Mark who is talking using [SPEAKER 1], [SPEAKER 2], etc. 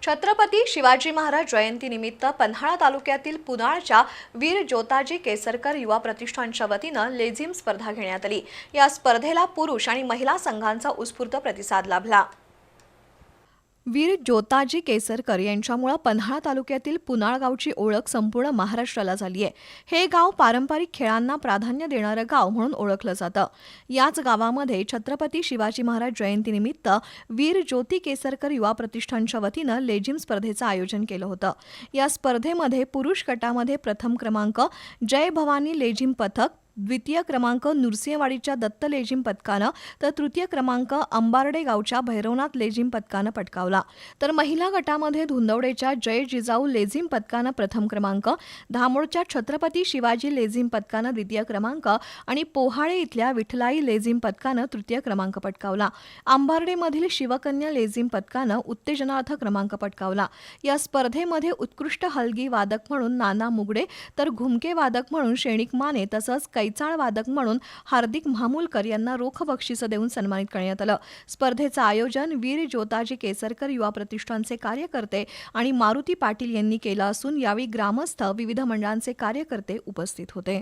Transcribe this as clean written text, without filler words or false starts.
[SPEAKER 1] छत्रपती शिवाजी महाराज जयंतीनिमित्त पन्हाळा तालुक्यातील पुनाळच्या वीर जोताजी केसरकर युवा प्रतिष्ठानच्या वतीनं लेझिम स्पर्धा घेण्यात आली। या स्पर्धेला पुरुष आणि महिला संघांचा उत्स्फूर्त प्रतिसाद लाभला। वीर जोताजी केसरकर यांच्यामुळे पन्हाळा तालुक्यातील पुनाळ गावची ओळख संपूर्ण महाराष्ट्राला झाली आहे। हे गाव पारंपरिक खेळांना प्राधान्य देणारं गाव म्हणून ओळखलं जातं। याच गावामध्ये छत्रपती शिवाजी महाराज जयंतीनिमित्त वीर ज्योती केसरकर युवा प्रतिष्ठानच्या वतीनं लेझिम स्पर्धेचं आयोजन केलं होतं। या स्पर्धेमध्ये पुरुष गटामध्ये प्रथम क्रमांक जय भवानी लेझिम पथक, द्वितीय क्रमांक नुरसिंहवाडीच्या दत्त लेझिम पथकानं तर तृतीय क्रमांक अंबार्डे गावच्या भैरवनाथ लेझिम पथकानं पटकावला। तर महिला गटामध्ये धुंदवडेच्या जय जिजाऊ लेझिम पथकानं प्रथम क्रमांक, धामोडच्या छत्रपती शिवाजी लेझिम पथकानं द्वितीय क्रमांक आणि पोहाळे इथल्या विठलाई लेझिम पथकानं तृतीय क्रमांक पटकावला। अंबार्डेमधील शिवकन्या लेझिम पथकानं उत्तेजनार्थ क्रमांक पटकावला। या स्पर्धेमध्ये उत्कृष्ट हलगी वादक म्हणून नाना मुगडे तर घुमके वादक म्हणून शेणिक माने तसंच कैचाळ वादक म्हणून हार्दिक म्हामुलकर यांना रोख बक्षिसं देऊन सन्मानित करण्यात आलं। स्पर्धेचं आयोजन वीर जोताजी केसरकर युवा प्रतिष्ठानचे कार्यकर्ते आणि मारुती पाटील यांनी केलं असून यावेळी ग्रामस्थ, विविध मंडळांचे कार्यकर्ते उपस्थित होते।